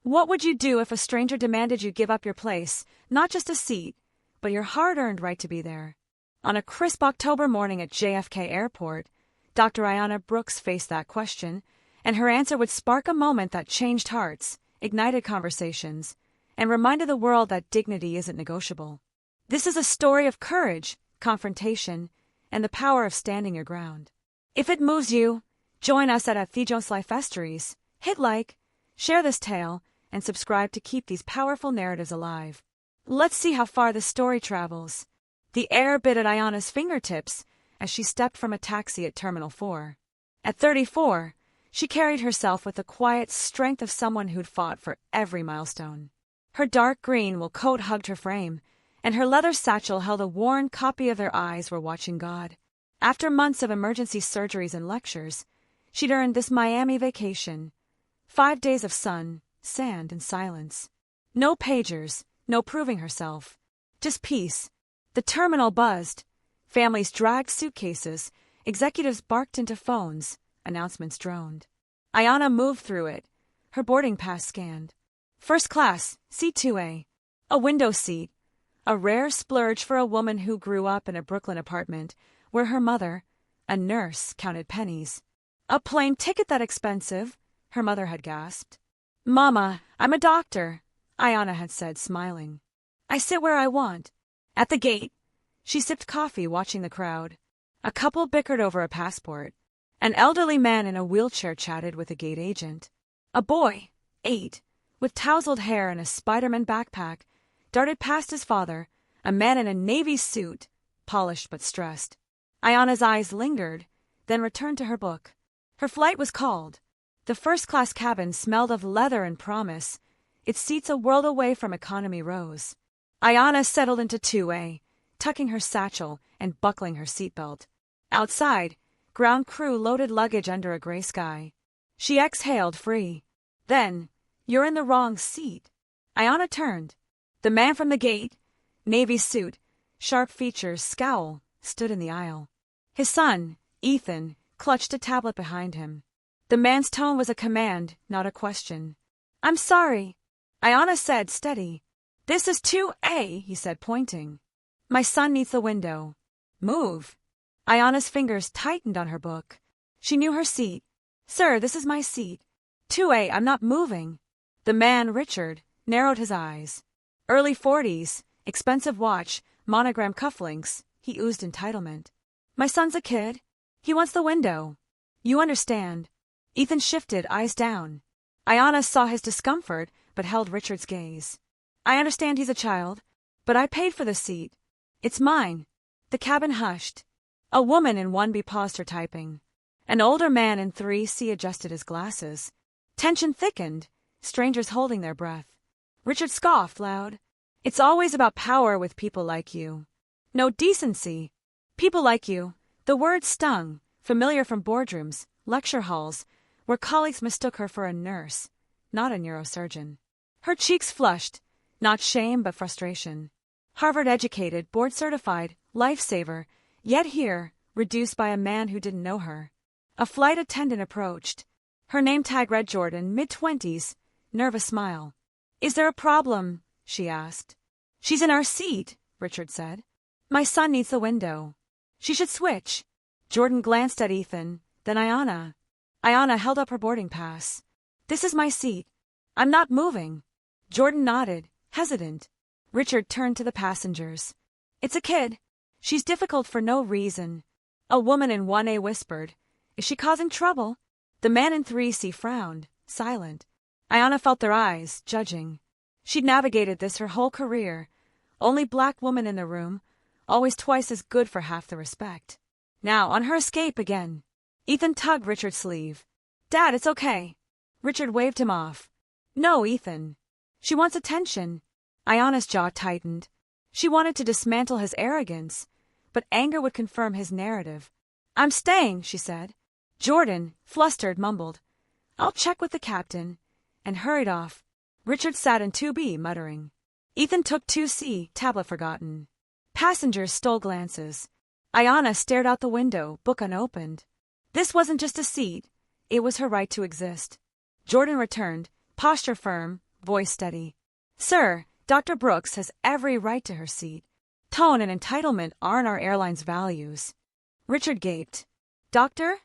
What would you do if a stranger demanded you give up your place, not just a seat, but your hard-earned right to be there? On a crisp October morning at JFK Airport, Dr. Ayanna Brooks faced that question, and her answer would spark a moment that changed hearts, ignited conversations, and reminded the world that dignity isn't negotiable. This is a story of courage, confrontation, and the power of standing your ground. If it moves you, join us at Athijos Life Vestries, hit like, share this tale, and subscribe to keep these powerful narratives alive. Let's see how far this story travels. The air bit at Ayanna's fingertips as she stepped from a taxi at Terminal 4. At 34, she carried herself with the quiet strength of someone who'd fought for every milestone. Her dark green wool coat hugged her frame, and her leather satchel held a worn copy of Their Eyes Were Watching God. After months of emergency surgeries and lectures, she'd earned this Miami vacation. 5 days of sun, sand, and silence. No pagers, no proving herself. Just peace. The terminal buzzed. Families dragged suitcases. Executives barked into phones. Announcements droned. Ayanna moved through it, her boarding pass scanned. First class, C2A. A window seat. A rare splurge for a woman who grew up in a Brooklyn apartment where her mother, a nurse, counted pennies. A plane ticket that expensive, her mother had gasped. Mama, I'm a doctor, Ayanna had said, smiling. I sit where I want. At the gate. She sipped coffee, watching the crowd. A couple bickered over a passport. An elderly man in a wheelchair chatted with a gate agent. A boy, 8, with tousled hair and a Spider-Man backpack, darted past his father, a man in a navy suit, polished but stressed. Ayanna's eyes lingered, then returned to her book. Her flight was called. The first-class cabin smelled of leather and promise, its seats a world away from economy rows. Ayanna settled into 2A, tucking her satchel and buckling her seatbelt. Outside, ground crew loaded luggage under a gray sky. She exhaled free. Then, you're in the wrong seat. Ayanna turned. The man from the gate, navy suit, sharp features, scowl, stood in the aisle. His son, Ethan, clutched a tablet behind him. The man's tone was a command, not a question. I'm sorry, Ayanna said, steady. This is 2A, he said, pointing. My son needs the window. Move. Ayanna's fingers tightened on her book. She knew her seat. Sir, this is my seat. 2A, I'm not moving. The man, Richard, narrowed his eyes. Early 40s, expensive watch, monogram cufflinks, he oozed entitlement. My son's a kid. He wants the window. You understand. Ethan shifted, eyes down. Ayanna saw his discomfort, but held Richard's gaze. I understand he's a child, but I paid for the seat. It's mine. The cabin hushed. A woman in 1B paused her typing. An older man in 3C adjusted his glasses. Tension thickened, strangers holding their breath. Richard scoffed loud. It's always about power with people like you. No decency. People like you. The word stung, familiar from boardrooms, lecture halls, where colleagues mistook her for a nurse, not a neurosurgeon. Her cheeks flushed, not shame but frustration. Harvard-educated, board-certified, lifesaver, yet here, reduced by a man who didn't know her. A flight attendant approached. Her name tag read Jordan, mid-20s, nervous smile. Is there a problem? She asked. She's in our seat, Richard said. My son needs the window. She should switch. Jordan glanced at Ethan, then Ayanna. Ayanna held up her boarding pass. This is my seat. I'm not moving. Jordan nodded, hesitant. Richard turned to the passengers. It's a kid. She's difficult for no reason. A woman in 1A whispered. Is she causing trouble? The man in 3C frowned, silent. Ayanna felt their eyes, judging. She'd navigated this her whole career. Only black woman in the room, always twice as good for half the respect. Now, on her escape again. Ethan tugged Richard's sleeve. Dad, it's okay. Richard waved him off. No, Ethan. She wants attention. Ayanna's jaw tightened. She wanted to dismantle his arrogance, but anger would confirm his narrative. I'm staying, she said. Jordan, flustered, mumbled, I'll check with the captain, and hurried off. Richard sat in 2B, muttering. Ethan took 2C, tablet forgotten. Passengers stole glances. Ayanna stared out the window, book unopened. This wasn't just a seat. It was her right to exist. Jordan returned, posture firm, voice steady. Sir, Dr. Brooks has every right to her seat. Tone and entitlement aren't our airline's values. Richard gaped. Doctor?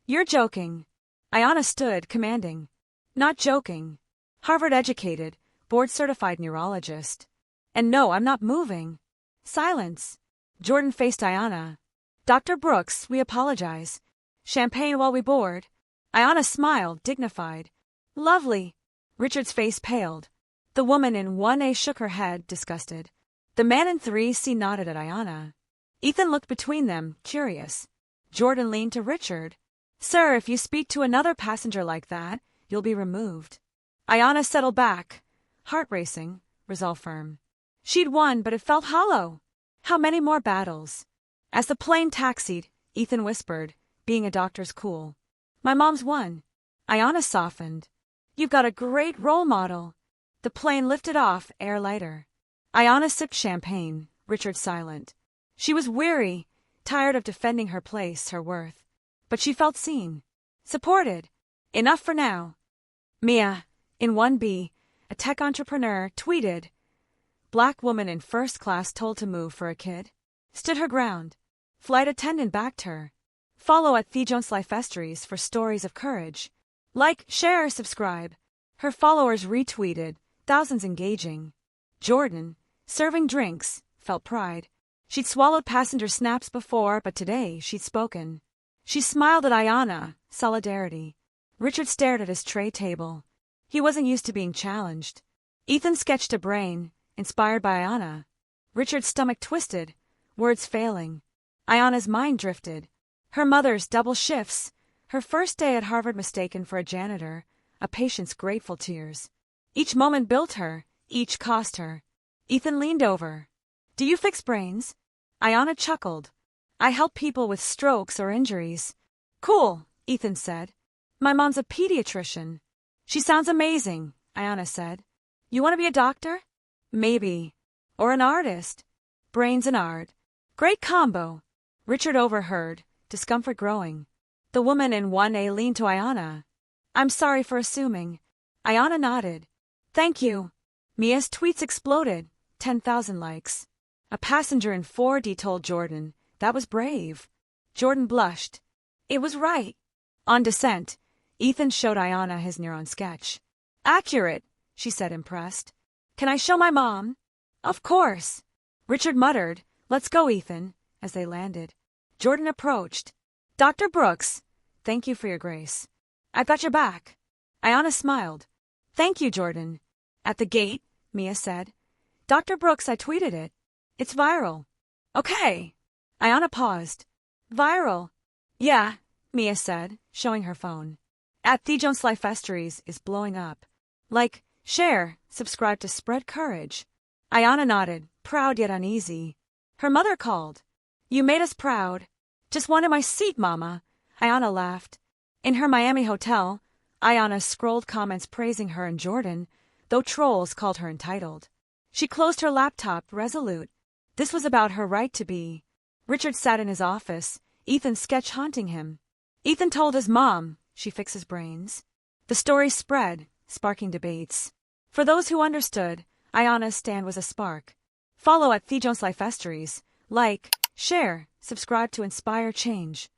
You're joking. Ayanna stood, commanding. Not joking. Harvard-educated, board-certified neurologist. And no, I'm not moving. Silence. Jordan faced Ayanna. Dr. Brooks, we apologize. Champagne while we board. Ayanna smiled, dignified. Lovely. Richard's face paled. The woman in 1A shook her head, disgusted. The man in 3C nodded at Ayanna. Ethan looked between them, curious. Jordan leaned to Richard. Sir, if you speak to another passenger like that, you'll be removed. Ayanna settled back. Heart racing, resolve firm. She'd won, but it felt hollow. How many more battles? As the plane taxied, Ethan whispered, being a doctor's cool. My mom's won. Ayanna softened. You've got a great role model. The plane lifted off, air lighter. Ayanna sipped champagne, Richard silent. She was weary, tired of defending her place, her worth. But she felt seen. Supported. Enough for now. Mia, in 1B, a tech entrepreneur, tweeted. Black woman in first class told to move for a kid. Stood her ground. Flight attendant backed her. Follow at @TheJonesLifeStories for stories of courage. Like, share, subscribe. Her followers retweeted, thousands engaging. Jordan, serving drinks, felt pride. She'd swallowed passenger snaps before, but today she'd spoken. She smiled at Ayanna, solidarity. Richard stared at his tray table. He wasn't used to being challenged. Ethan sketched a brain, inspired by Ayanna. Richard's stomach twisted, words failing. Ayanna's mind drifted. Her mother's double shifts, her first day at Harvard mistaken for a janitor, a patient's grateful tears. Each moment built her, each cost her. Ethan leaned over. Do you fix brains? Ayanna chuckled. I help people with strokes or injuries. Cool, Ethan said. My mom's a pediatrician. She sounds amazing, Ayanna said. You want to be a doctor? Maybe. Or an artist. Brains and art. Great combo. Richard overheard, discomfort growing. The woman in 1A leaned to Ayanna. I'm sorry for assuming. Ayanna nodded. Thank you. Mia's tweets exploded. 10,000 likes. A passenger in 4D told Jordan. That was brave. Jordan blushed. It was right. On descent, Ethan showed Ayanna his neuron sketch. Accurate, she said, impressed. Can I show my mom? Of course. Richard muttered, Let's go, Ethan, as they landed. Jordan approached. Dr. Brooks, thank you for your grace. I've got your back. Ayanna smiled. Thank you, Jordan. At the gate, Mia said. Dr. Brooks, I tweeted it. It's viral. Okay. Ayanna paused. Viral. Yeah, Mia said, showing her phone. At @TheJonesLifeStories is blowing up. Like, share, subscribe to spread courage. Ayanna nodded, proud yet uneasy. Her mother called. You made us proud. Just wanted my seat, Mama. Ayanna laughed. In her Miami hotel, Ayanna scrolled comments praising her and Jordan, though trolls called her entitled. She closed her laptop, resolute. This was about her right to be. Richard sat in his office, Ethan's sketch haunting him. Ethan told his mom, she fixes brains. The story spread, sparking debates. For those who understood, Ayanna's stand was a spark. Follow at @TheJonesLifeStories. Like, share, subscribe to inspire change.